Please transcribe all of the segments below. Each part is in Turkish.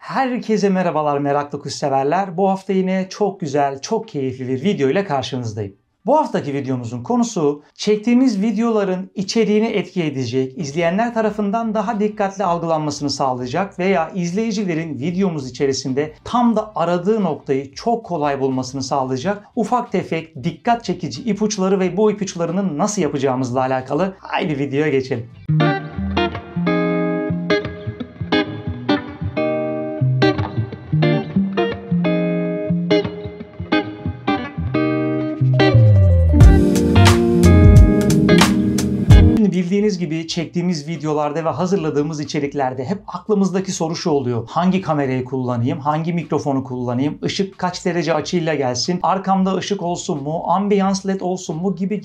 Herkese merhabalar meraklı kuş severler. Bu hafta yine çok güzel, çok keyifli bir video ile karşınızdayım. Bu haftaki videomuzun konusu çektiğimiz videoların içeriğini etki edecek, izleyenler tarafından daha dikkatli algılanmasını sağlayacak veya izleyicilerin videomuz içerisinde tam da aradığı noktayı çok kolay bulmasını sağlayacak ufak tefek dikkat çekici ipuçları ve bu ipuçlarını nasıl yapacağımızla alakalı haydi videoya geçelim. Bildiğiniz gibi çektiğimiz videolarda ve hazırladığımız içeriklerde hep aklımızdaki soru şu oluyor. Hangi kamerayı kullanayım? Hangi mikrofonu kullanayım? Işık kaç derece açıyla gelsin? Arkamda ışık olsun mu? Ambiyans led olsun mu? Gibi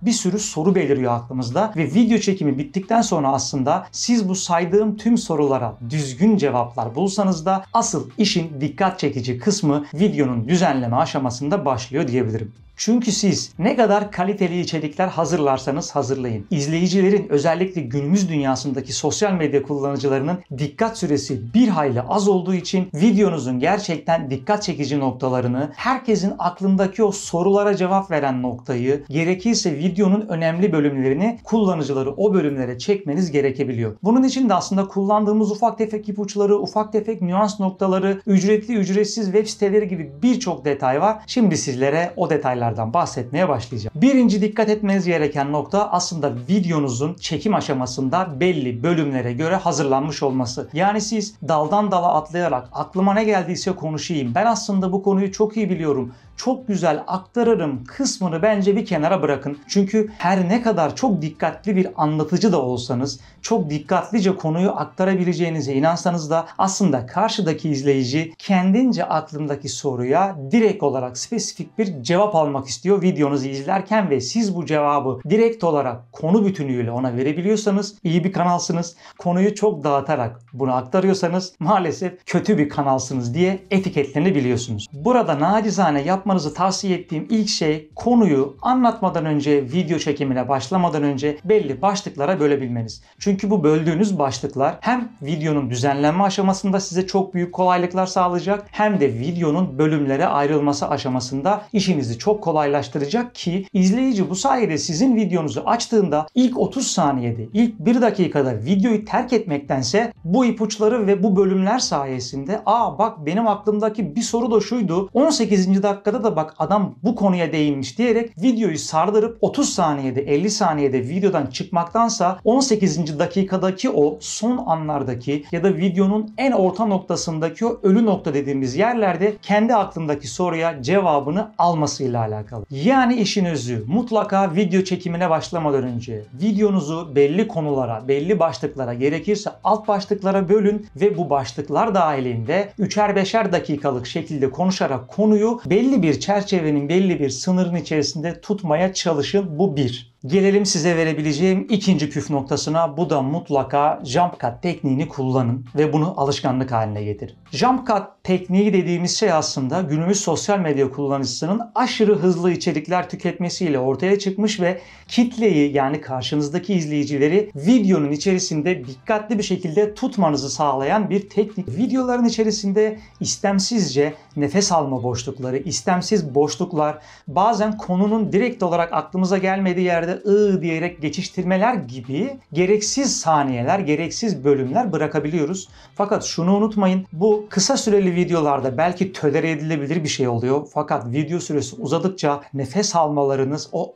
bir sürü soru beliriyor aklımızda. Ve video çekimi bittikten sonra aslında siz bu saydığım tüm sorulara düzgün cevaplar bulsanız da asıl işin dikkat çekici kısmı videonun düzenleme aşamasında başlıyor diyebilirim. Çünkü siz ne kadar kaliteli içerikler hazırlarsanız hazırlayın. İzleyicilerin özellikle günümüz dünyasındaki sosyal medya kullanıcılarının dikkat süresi bir hayli az olduğu için videonuzun gerçekten dikkat çekici noktalarını, herkesin aklındaki o sorulara cevap veren noktayı, gerekirse videonun önemli bölümlerini kullanıcıları o bölümlere çekmeniz gerekebiliyor. Bunun için de aslında kullandığımız ufak tefek ipuçları, ufak tefek nüans noktaları, ücretli ücretsiz web siteleri gibi birçok detay var. Şimdi sizlere o detaylar bahsetmeye başlayacağım. Birinci dikkat etmeniz gereken nokta aslında videonuzun çekim aşamasında belli bölümlere göre hazırlanmış olması. Yani siz daldan dala atlayarak aklıma ne geldiyse konuşayım, ben aslında bu konuyu çok iyi biliyorum, çok güzel aktarırım kısmını bence bir kenara bırakın. Çünkü her ne kadar çok dikkatli bir anlatıcı da olsanız, çok dikkatlice konuyu aktarabileceğinize inansanız da aslında karşıdaki izleyici kendince aklındaki soruya direkt olarak spesifik bir cevap almak istiyor videonuzu izlerken ve siz bu cevabı direkt olarak konu bütünüyle ona verebiliyorsanız iyi bir kanalsınız. Konuyu çok dağıtarak bunu aktarıyorsanız maalesef kötü bir kanalsınız diye etiketlenebiliyorsunuz. Burada nacizane yapmanızı tavsiye ettiğim ilk şey konuyu anlatmadan önce, video çekimine başlamadan önce belli başlıklara bölebilmeniz. Çünkü bu böldüğünüz başlıklar hem videonun düzenlenme aşamasında size çok büyük kolaylıklar sağlayacak hem de videonun bölümlere ayrılması aşamasında işinizi çok kolaylaştıracak ki izleyici bu sayede sizin videonuzu açtığında ilk 30 saniyede, ilk 1 dakikada videoyu terk etmektense bu ipuçları ve bu bölümler sayesinde bak benim aklımdaki bir soru da şuydu, 18. dakikada da bak adam bu konuya değinmiş diyerek videoyu sardırıp 30 saniyede 50 saniyede videodan çıkmaktansa 18. dakikadaki o son anlardaki ya da videonun en orta noktasındaki o ölü nokta dediğimiz yerlerde kendi aklındaki soruya cevabını almasıyla alakalı. Yani işin özü mutlaka video çekimine başlamadan önce videonuzu belli konulara, belli başlıklara, gerekirse alt başlıklara bölün ve bu başlıklar dahilinde 3'er 5'er dakikalık şekilde konuşarak konuyu belli bir çerçevenin, belli bir sınırın içerisinde tutmaya çalışın. Bu bir. Gelelim size verebileceğim ikinci püf noktasına. Bu da mutlaka jump cut tekniğini kullanın ve bunu alışkanlık haline getirin. Jump cut tekniği dediğimiz şey aslında günümüz sosyal medya kullanıcısının aşırı hızlı içerikler tüketmesiyle ortaya çıkmış ve kitleyi yani karşınızdaki izleyicileri videonun içerisinde dikkatli bir şekilde tutmanızı sağlayan bir teknik. Videoların içerisinde istemsizce nefes alma boşlukları, istemsiz boşluklar, bazen konunun direkt olarak aklımıza gelmediği yerde diyerek geçiştirmeler gibi gereksiz saniyeler, gereksiz bölümler bırakabiliyoruz. Fakat şunu unutmayın, bu kısa süreli videolarda belki tolere edilebilir bir şey oluyor. Fakat video süresi uzadıkça nefes almalarınız, o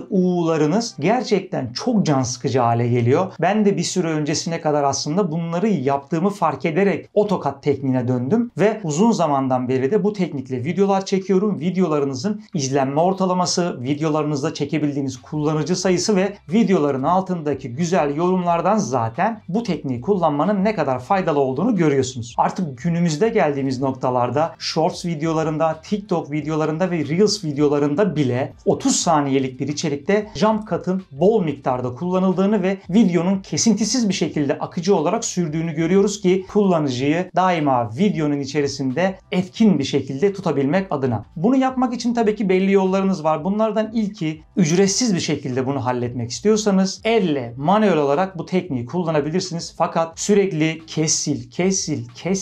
u'larınız gerçekten çok can sıkıcı hale geliyor. Ben de bir süre öncesine kadar aslında bunları yaptığımı fark ederek AutoCAD tekniğine döndüm ve uzun zamandan beri de bu teknikle videolar çekiyorum. Videolarınızın izlenme ortalaması, videolarınızda çekebildiğiniz kullanıcı sayısı ve videoların altındaki güzel yorumlardan zaten bu tekniği kullanmanın ne kadar faydalı olduğunu görüyorsunuz. Artık günümüzde geldiğimiz noktalarda Shorts videolarında, TikTok videolarında ve Reels videolarında bile 30 saniyelik bir içerikte jump cut'ın bol miktarda kullanıldığını ve videonun kesintisiz bir şekilde akıcı olarak sürdüğünü görüyoruz ki kullanıcıyı daima videonun içerisinde etkin bir şekilde tutabilmek adına. Bunu yapmak için tabii ki belli yollarınız var. Bunlardan ilki ücretsiz bir şekilde şekilde bunu halletmek istiyorsanız elle manuel olarak bu tekniği kullanabilirsiniz. Fakat sürekli kes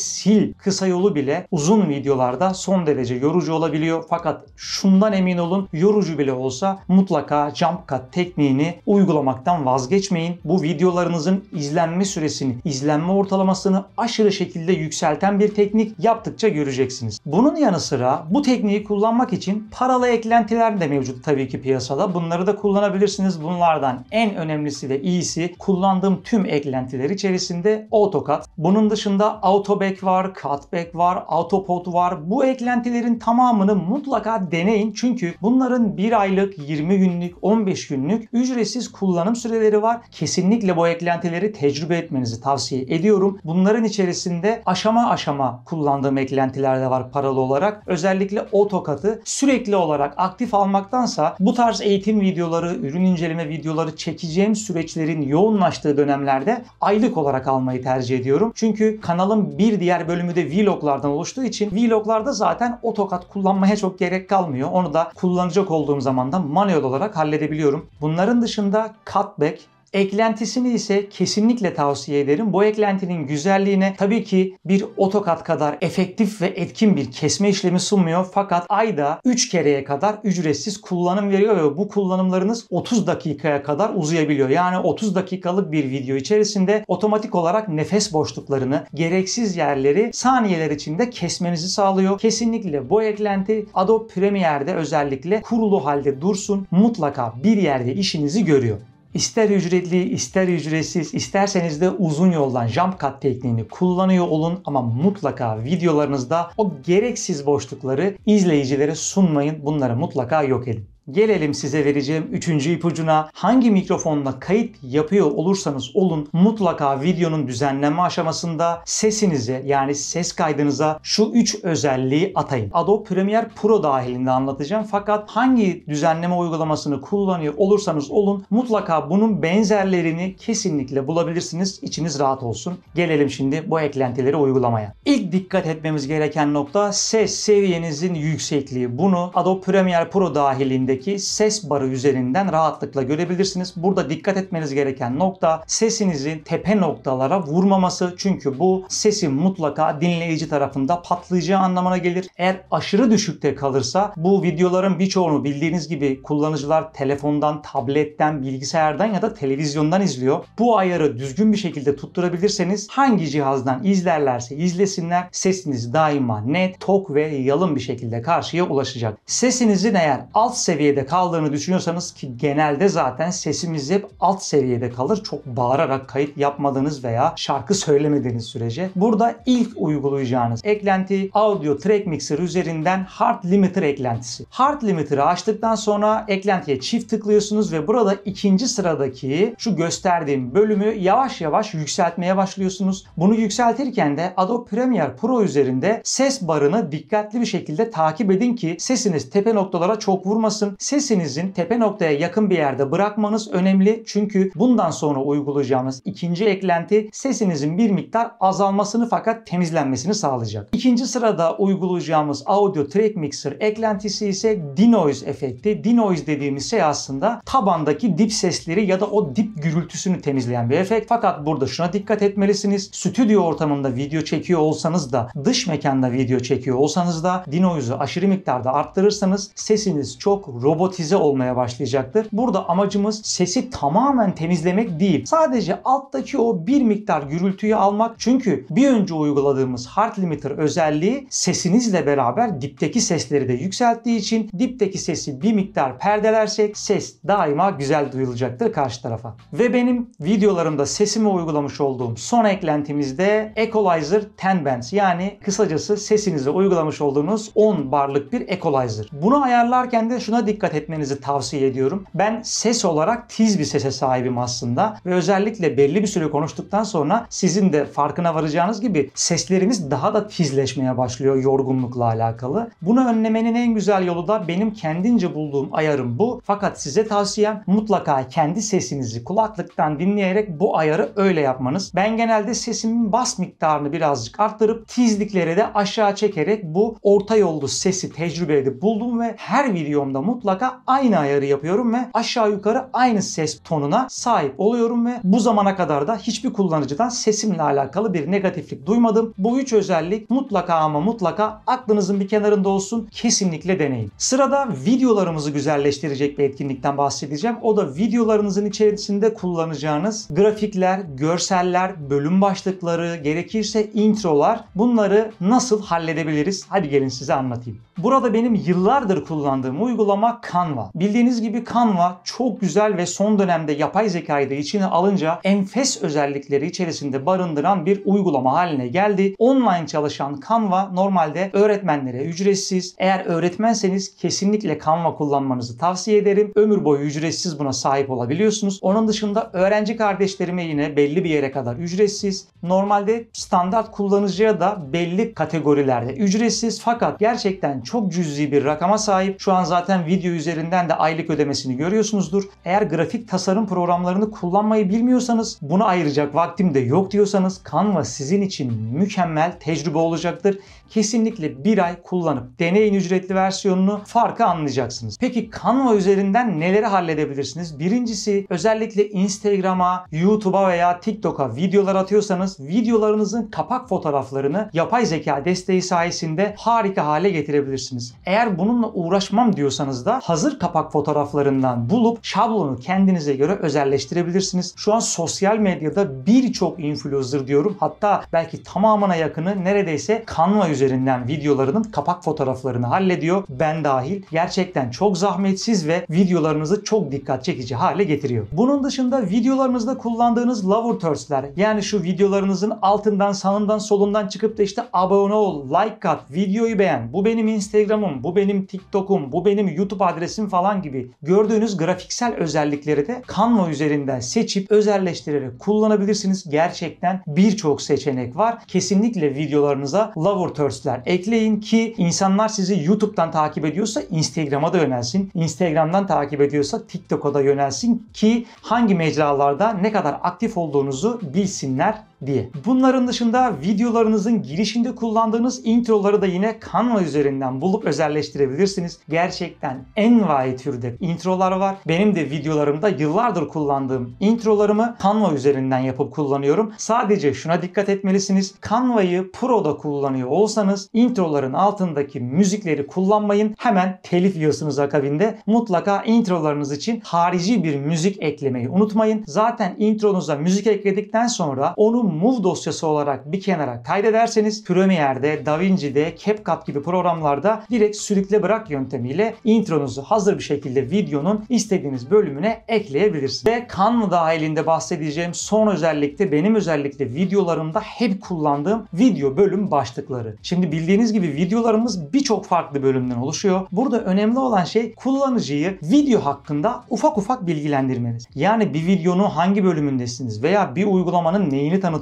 sil kısa yolu bile uzun videolarda son derece yorucu olabiliyor. Fakat şundan emin olun, yorucu bile olsa mutlaka jump cut tekniğini uygulamaktan vazgeçmeyin. Bu videolarınızın izlenme süresini, izlenme ortalamasını aşırı şekilde yükselten bir teknik, yaptıkça göreceksiniz. Bunun yanı sıra bu tekniği kullanmak için paralı eklentiler de mevcut tabii ki piyasada. Bunları da kullanabilirsiniz. Bunlardan en önemlisi ve iyisi, kullandığım tüm eklentiler içerisinde AutoCAD. Bunun dışında AutoBack var, Cutback var, AutoPod var. Bu eklentilerin tamamını mutlaka deneyin. Çünkü bunların 1 aylık, 20 günlük, 15 günlük ücretsiz kullanım süreleri var. Kesinlikle bu eklentileri tecrübe etmenizi tavsiye ediyorum. Bunların içerisinde aşama aşama kullandığım eklentiler de var paralı olarak. Özellikle AutoCAD'ı sürekli olarak aktif almaktansa bu tarz eğitim videoları, ürün inceleme videoları çekeceğim süreçlerin yoğunlaştığı dönemlerde aylık olarak almayı tercih ediyorum. Çünkü kanalın bir diğer bölümü de vloglardan oluştuğu için vloglarda zaten AutoCAD kullanmaya çok gerek kalmıyor. Onu da kullanacak olduğum zaman da manuel olarak halledebiliyorum. Bunların dışında Cutback eklentisini ise kesinlikle tavsiye ederim. Bu eklentinin güzelliğine tabii ki bir AutoCAD kadar efektif ve etkin bir kesme işlemi sunmuyor. Fakat ayda 3 kereye kadar ücretsiz kullanım veriyor ve bu kullanımlarınız 30 dakikaya kadar uzayabiliyor. Yani 30 dakikalık bir video içerisinde otomatik olarak nefes boşluklarını, gereksiz yerleri saniyeler içinde kesmenizi sağlıyor. Kesinlikle bu eklenti Adobe Premiere'de özellikle kurulu halde dursun. Mutlaka bir yerde işinizi görüyor. İster ücretli, ister ücretsiz, isterseniz de uzun yoldan jump cut tekniğini kullanıyor olun ama mutlaka videolarınızda o gereksiz boşlukları izleyicilere sunmayın. Bunları mutlaka yok edin. Gelelim size vereceğim 3. ipucuna. Hangi mikrofonla kayıt yapıyor olursanız olun mutlaka videonun düzenleme aşamasında sesinize, yani ses kaydınıza şu 3 özelliği atayın. Adobe Premiere Pro dahilinde anlatacağım fakat hangi düzenleme uygulamasını kullanıyor olursanız olun mutlaka bunun benzerlerini kesinlikle bulabilirsiniz. İçiniz rahat olsun. Gelelim şimdi bu eklentileri uygulamaya. İlk dikkat etmemiz gereken nokta ses seviyenizin yüksekliği. Bunu Adobe Premiere Pro dahilinde ses barı üzerinden rahatlıkla görebilirsiniz. Burada dikkat etmeniz gereken nokta sesinizin tepe noktalara vurmaması. Çünkü bu sesin mutlaka dinleyici tarafında patlayacağı anlamına gelir. Eğer aşırı düşükte kalırsa bu videoların birçoğunu bildiğiniz gibi kullanıcılar telefondan, tabletten, bilgisayardan ya da televizyondan izliyor. Bu ayarı düzgün bir şekilde tutturabilirseniz hangi cihazdan izlerlerse izlesinler sesiniz daima net, tok ve yalın bir şekilde karşıya ulaşacak. Sesinizin eğer alt seviyede kaldığını düşünüyorsanız ki genelde zaten sesimiz hep alt seviyede kalır. Çok bağırarak kayıt yapmadığınız veya şarkı söylemediğiniz sürece. Burada ilk uygulayacağınız eklenti Audio Track Mixer üzerinden Hard Limiter eklentisi. Hard Limiter'ı açtıktan sonra eklentiye çift tıklıyorsunuz ve burada ikinci sıradaki şu gösterdiğim bölümü yavaş yavaş yükseltmeye başlıyorsunuz. Bunu yükseltirken de Adobe Premiere Pro üzerinde ses barını dikkatli bir şekilde takip edin ki sesiniz tepe noktalara çok vurmasın. Sesinizin tepe noktaya yakın bir yerde bırakmanız önemli. Çünkü bundan sonra uygulayacağımız ikinci eklenti sesinizin bir miktar azalmasını fakat temizlenmesini sağlayacak. İkinci sırada uygulayacağımız Audio Track Mixer eklentisi ise denoise efekti. Denoise dediğimiz şey aslında tabandaki dip sesleri ya da o dip gürültüsünü temizleyen bir efekt. Fakat burada şuna dikkat etmelisiniz. Stüdyo ortamında video çekiyor olsanız da dış mekanda video çekiyor olsanız da denoise'u aşırı miktarda arttırırsanız sesiniz çok robotize olmaya başlayacaktır. Burada amacımız sesi tamamen temizlemek değil. Sadece alttaki o bir miktar gürültüyü almak. Çünkü bir önce uyguladığımız Hard Limiter özelliği sesinizle beraber dipteki sesleri de yükselttiği için dipteki sesi bir miktar perdelersek ses daima güzel duyulacaktır karşı tarafa. Ve benim videolarımda sesime uygulamış olduğum son eklentimizde Equalizer 10 Bands, yani kısacası sesinize uygulamış olduğunuz 10 barlık bir equalizer. Bunu ayarlarken de şuna dikkat etmenizi tavsiye ediyorum. Ben ses olarak tiz bir sese sahibim aslında ve özellikle belli bir süre konuştuktan sonra sizin de farkına varacağınız gibi seslerimiz daha da tizleşmeye başlıyor yorgunlukla alakalı. Bunu önlemenin en güzel yolu da benim kendince bulduğum ayarım bu. Fakat size tavsiyem mutlaka kendi sesinizi kulaklıktan dinleyerek bu ayarı öyle yapmanız. Ben genelde sesimin bas miktarını birazcık arttırıp tizlikleri de aşağı çekerek bu orta yollu sesi tecrübe edip buldum ve her videomda mutlaka mutlaka aynı ayarı yapıyorum ve aşağı yukarı aynı ses tonuna sahip oluyorum ve bu zamana kadar da hiçbir kullanıcıdan sesimle alakalı bir negatiflik duymadım. Bu 3 özellik mutlaka ama mutlaka aklınızın bir kenarında olsun. Kesinlikle deneyin. Sırada videolarımızı güzelleştirecek bir etkinlikten bahsedeceğim. O da videolarınızın içerisinde kullanacağınız grafikler, görseller, bölüm başlıkları, gerekirse introlar, bunları nasıl halledebiliriz? Hadi gelin size anlatayım. Burada benim yıllardır kullandığım uygulama Canva. Bildiğiniz gibi Canva çok güzel ve son dönemde yapay zekayı da içine alınca enfes özellikleri içerisinde barındıran bir uygulama haline geldi. Online çalışan Canva normalde öğretmenlere ücretsiz. Eğer öğretmenseniz kesinlikle Canva kullanmanızı tavsiye ederim. Ömür boyu ücretsiz buna sahip olabiliyorsunuz. Onun dışında öğrenci kardeşlerime yine belli bir yere kadar ücretsiz. Normalde standart kullanıcıya da belli kategorilerde ücretsiz, fakat gerçekten çok cüzi bir rakama sahip. Şu an zaten video üzerinden de aylık ödemesini görüyorsunuzdur. Eğer grafik tasarım programlarını kullanmayı bilmiyorsanız, buna ayıracak vaktim de yok diyorsanız Canva sizin için mükemmel tecrübe olacaktır. Kesinlikle bir ay kullanıp deneyin ücretli versiyonunu, farkı anlayacaksınız. Peki Canva üzerinden neleri halledebilirsiniz? Birincisi, özellikle Instagram'a, YouTube'a veya TikTok'a videolar atıyorsanız videolarınızın kapak fotoğraflarını yapay zeka desteği sayesinde harika hale getirebilirsiniz. Eğer bununla uğraşmam diyorsanız da hazır kapak fotoğraflarından bulup şablonu kendinize göre özelleştirebilirsiniz. Şu an sosyal medyada birçok influencer diyorum, hatta belki tamamına yakını neredeyse Canva üzerinden videolarının kapak fotoğraflarını hallediyor. Ben dahil. Gerçekten çok zahmetsiz ve videolarınızı çok dikkat çekici hale getiriyor. Bunun dışında videolarınızda kullandığınız lover-thurs'ler, yani şu videolarınızın altından, sağından, solundan çıkıp da işte abone ol, like at, videoyu beğen, bu benim Instagram'ım, bu benim TikTok'um, bu benim YouTube adresim falan gibi gördüğünüz grafiksel özellikleri de Canva üzerinden seçip özelleştirerek kullanabilirsiniz. Gerçekten birçok seçenek var. Kesinlikle videolarınıza lover-thurs'ler ekleyin ki insanlar sizi YouTube'dan takip ediyorsa Instagram'a da yönelsin. Instagram'dan takip ediyorsa TikTok'a da yönelsin ki hangi mecralarda ne kadar aktif olduğunuzu bilsinler diye. Bunların dışında videolarınızın girişinde kullandığınız introları da yine Canva üzerinden bulup özelleştirebilirsiniz. Gerçekten envai türde introlar var. Benim de videolarımda yıllardır kullandığım introlarımı Canva üzerinden yapıp kullanıyorum. Sadece şuna dikkat etmelisiniz. Canva'yı Pro'da kullanıyor olsanız introların altındaki müzikleri kullanmayın. Hemen telif yiyorsunuz akabinde. Mutlaka introlarınız için harici bir müzik eklemeyi unutmayın. Zaten intronuza müzik ekledikten sonra onu Move dosyası olarak bir kenara kaydederseniz Premiere'de, DaVinci'de, CapCut gibi programlarda direkt sürükle bırak yöntemiyle intronuzu hazır bir şekilde videonun istediğiniz bölümüne ekleyebilirsiniz. Ve Canva dahilinde bahsedeceğim son özellik de benim özellikle videolarımda hep kullandığım video bölüm başlıkları. Şimdi bildiğiniz gibi videolarımız birçok farklı bölümden oluşuyor. Burada önemli olan şey kullanıcıyı video hakkında ufak ufak bilgilendirmeniz. Yani bir videonun hangi bölümündesiniz veya bir uygulamanın neyini tanıtıyorsunuz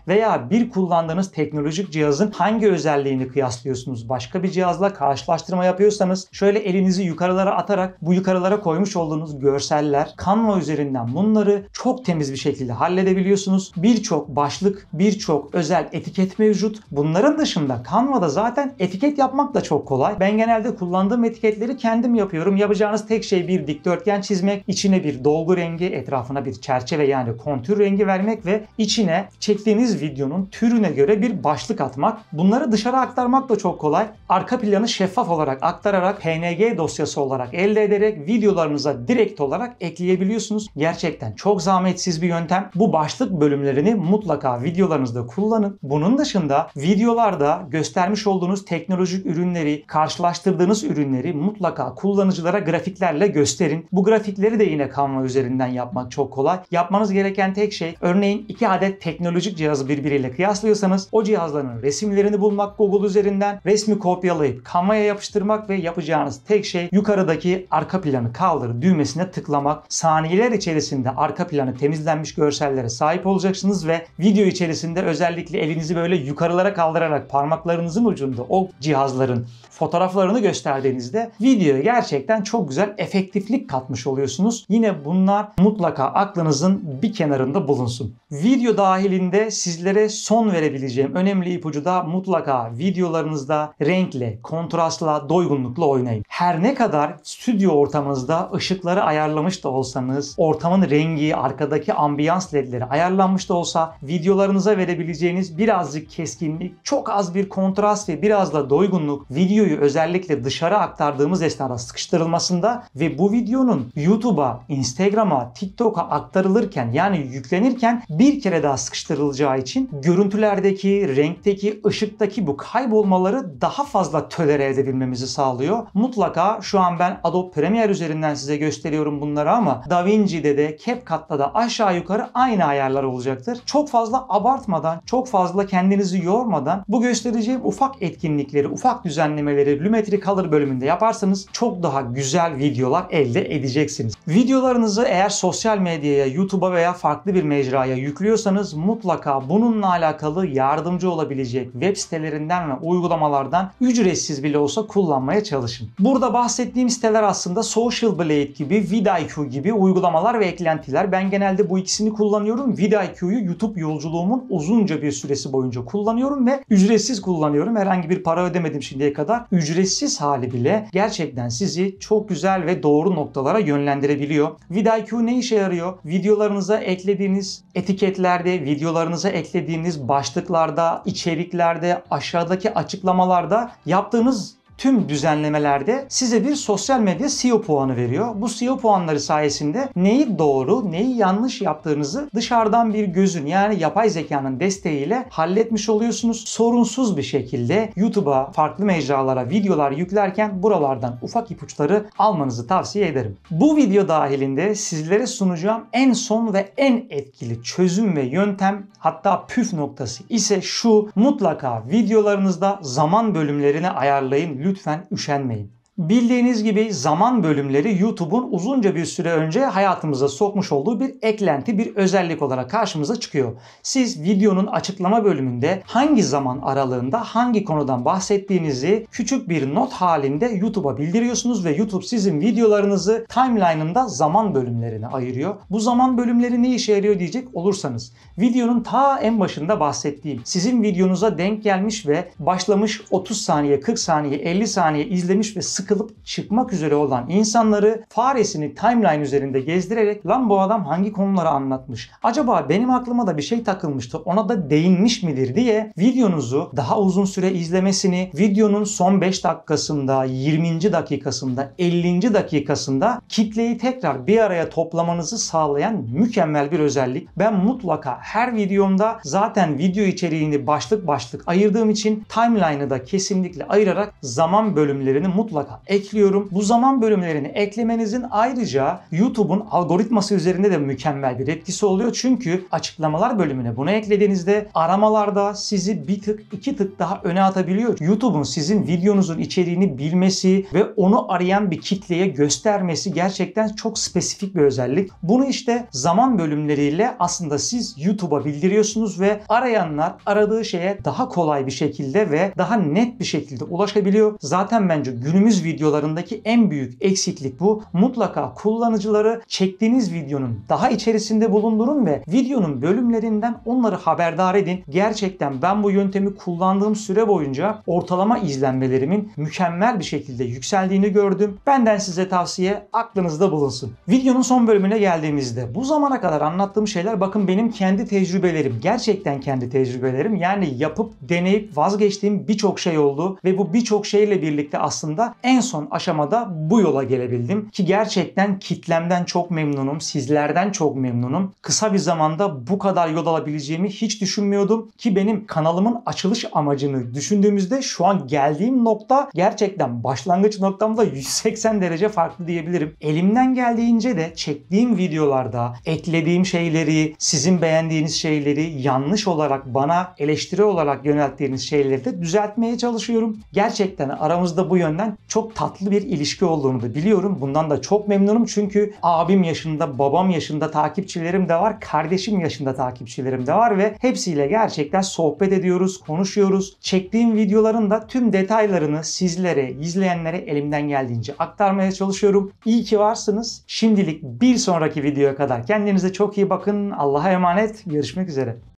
veya bir kullandığınız teknolojik cihazın hangi özelliğini kıyaslıyorsunuz. Başka bir cihazla karşılaştırma yapıyorsanız şöyle elinizi yukarılara atarak bu yukarılara koymuş olduğunuz görseller, Canva üzerinden bunları çok temiz bir şekilde halledebiliyorsunuz. Birçok başlık, birçok özel etiket mevcut. Bunların dışında Canva'da zaten etiket yapmak da çok kolay. Ben genelde kullandığım etiketleri kendim yapıyorum. Yapacağınız tek şey bir dikdörtgen çizmek, içine bir dolgu rengi, etrafına bir çerçeve yani kontür rengi vermek ve içine çektiğiniz videonun türüne göre bir başlık atmak. Bunları dışarı aktarmak da çok kolay. Arka planı şeffaf olarak aktararak PNG dosyası olarak elde ederek videolarınıza direkt olarak ekleyebiliyorsunuz. Gerçekten çok zahmetsiz bir yöntem. Bu başlık bölümlerini mutlaka videolarınızda kullanın. Bunun dışında videolarda göstermiş olduğunuz teknolojik ürünleri, karşılaştırdığınız ürünleri mutlaka kullanıcılara grafiklerle gösterin. Bu grafikleri de yine Canva üzerinden yapmak çok kolay. Yapmanız gereken tek şey, örneğin 2 adet teknolojik cihazı birbiriyle kıyaslıyorsanız o cihazların resimlerini bulmak Google üzerinden, resmi kopyalayıp Canva'ya yapıştırmak ve yapacağınız tek şey yukarıdaki arka planı kaldır düğmesine tıklamak. Saniyeler içerisinde arka planı temizlenmiş görsellere sahip olacaksınız ve video içerisinde özellikle elinizi böyle yukarılara kaldırarak parmaklarınızın ucunda o cihazların fotoğraflarını gösterdiğinizde videoya gerçekten çok güzel efektiflik katmış oluyorsunuz. Yine bunlar mutlaka aklınızın bir kenarında bulunsun. Video dahil dahilinde sizlere son verebileceğim önemli ipucu da mutlaka videolarınızda renkle, kontrastla, doygunlukla oynayın. Her ne kadar stüdyo ortamınızda ışıkları ayarlamış da olsanız, ortamın rengi, arkadaki ambiyans ledleri ayarlanmış da olsa videolarınıza verebileceğiniz birazcık keskinlik, çok az bir kontrast ve biraz da doygunluk videoyu özellikle dışarı aktardığımız esnada sıkıştırılmasında ve bu videonun YouTube'a, Instagram'a, TikTok'a aktarılırken yani yüklenirken bir kere daha sıkıştırılacağı için görüntülerdeki, renkteki, ışıktaki bu kaybolmaları daha fazla tolere edebilmemizi sağlıyor. Mutlaka şu an ben Adobe Premiere üzerinden size gösteriyorum bunları ama DaVinci'de de CapCut'ta da aşağı yukarı aynı ayarlar olacaktır. Çok fazla abartmadan, çok fazla kendinizi yormadan bu göstereceğim ufak etkinlikleri, ufak düzenlemeleri Lumetri Color bölümünde yaparsanız çok daha güzel videolar elde edeceksiniz. Videolarınızı eğer sosyal medyaya, YouTube'a veya farklı bir mecraya yüklüyorsanız mutlaka bununla alakalı yardımcı olabilecek web sitelerinden ve uygulamalardan ücretsiz bile olsa kullanmaya çalışın. Burada bahsettiğim siteler aslında Social Blade gibi, vidIQ gibi uygulamalar ve eklentiler. Ben genelde bu ikisini kullanıyorum. vidIQ'yu YouTube yolculuğumun uzunca bir süresi boyunca kullanıyorum ve ücretsiz kullanıyorum. Herhangi bir para ödemedim şimdiye kadar. Ücretsiz hali bile gerçekten sizi çok güzel ve doğru noktalara yönlendirebiliyor. vidIQ ne işe yarıyor? Videolarınıza eklediğiniz etiketlerde, videolarınıza eklediğiniz başlıklarda, içeriklerde, aşağıdaki açıklamalarda yaptığınız tüm düzenlemelerde size bir sosyal medya SEO puanı veriyor. Bu SEO puanları sayesinde neyi doğru, neyi yanlış yaptığınızı dışarıdan bir gözün yani yapay zekanın desteğiyle halletmiş oluyorsunuz. Sorunsuz bir şekilde YouTube'a, farklı mecralara videolar yüklerken buralardan ufak ipuçları almanızı tavsiye ederim. Bu video dahilinde sizlere sunacağım en son ve en etkili çözüm ve yöntem, hatta püf noktası ise şu: mutlaka videolarınızda zaman bölümlerini ayarlayın. Lütfen üşenmeyin. Bildiğiniz gibi zaman bölümleri YouTube'un uzunca bir süre önce hayatımıza sokmuş olduğu bir eklenti, bir özellik olarak karşımıza çıkıyor. Siz videonun açıklama bölümünde hangi zaman aralığında hangi konudan bahsettiğinizi küçük bir not halinde YouTube'a bildiriyorsunuz ve YouTube sizin videolarınızı timeline'ında zaman bölümlerine ayırıyor. Bu zaman bölümleri ne işe yarıyor diyecek olursanız, videonun ta en başında bahsettiğim, sizin videonuza denk gelmiş ve başlamış 30 saniye, 40 saniye, 50 saniye izlemiş ve sıkılıp çıkmak üzere olan insanları faresini timeline üzerinde gezdirerek lan bu adam hangi konuları anlatmış? Acaba benim aklıma da bir şey takılmıştı, ona da değinmiş midir diye videonuzu daha uzun süre izlemesini, videonun son 5 dakikasında, 20. dakikasında, 50. dakikasında kitleyi tekrar bir araya toplamanızı sağlayan mükemmel bir özellik. Ben mutlaka her videomda zaten video içeriğini başlık başlık ayırdığım için timeline'ı da kesinlikle ayırarak zaman bölümlerini mutlaka ekliyorum. Bu zaman bölümlerini eklemenizin ayrıca YouTube'un algoritması üzerinde de mükemmel bir etkisi oluyor. Çünkü açıklamalar bölümüne bunu eklediğinizde aramalarda sizi bir tık, iki tık daha öne atabiliyor. YouTube'un sizin videonuzun içeriğini bilmesi ve onu arayan bir kitleye göstermesi gerçekten çok spesifik bir özellik. Bunu işte zaman bölümleriyle aslında siz YouTube'a bildiriyorsunuz ve arayanlar aradığı şeye daha kolay bir şekilde ve daha net bir şekilde ulaşabiliyor. Zaten bence günümüz videolarındaki en büyük eksiklik bu. Mutlaka kullanıcıları çektiğiniz videonun daha içerisinde bulundurun ve videonun bölümlerinden onları haberdar edin. Gerçekten ben bu yöntemi kullandığım süre boyunca ortalama izlenmelerimin mükemmel bir şekilde yükseldiğini gördüm. Benden size tavsiye, aklınızda bulunsun. Videonun son bölümüne geldiğimizde bu zamana kadar anlattığım şeyler, bakın, benim kendi tecrübelerim. Gerçekten kendi tecrübelerim. Yani yapıp deneyip vazgeçtiğim birçok şey oldu ve bu birçok şeyle birlikte aslında en son aşamada bu yola gelebildim ki gerçekten kitlemden çok memnunum, sizlerden çok memnunum. Kısa bir zamanda bu kadar yol alabileceğimi hiç düşünmüyordum ki benim kanalımın açılış amacını düşündüğümüzde şu an geldiğim nokta gerçekten başlangıç noktamda 180 derece farklı diyebilirim. Elimden geldiğince de çektiğim videolarda eklediğim şeyleri, sizin beğendiğiniz şeyleri, yanlış olarak bana eleştiri olarak yönelttiğiniz şeyleri de düzeltmeye çalışıyorum. Gerçekten aramızda bu yönden çok tatlı bir ilişki olduğunu da biliyorum. Bundan da çok memnunum çünkü abim yaşında, babam yaşında takipçilerim de var, kardeşim yaşında takipçilerim de var ve hepsiyle gerçekten sohbet ediyoruz, konuşuyoruz. Çektiğim videoların da tüm detaylarını sizlere, izleyenlere elimden geldiğince aktarmaya çalışıyorum. İyi ki varsınız. Şimdilik bir sonraki videoya kadar kendinize çok iyi bakın. Allah'a emanet. Görüşmek üzere.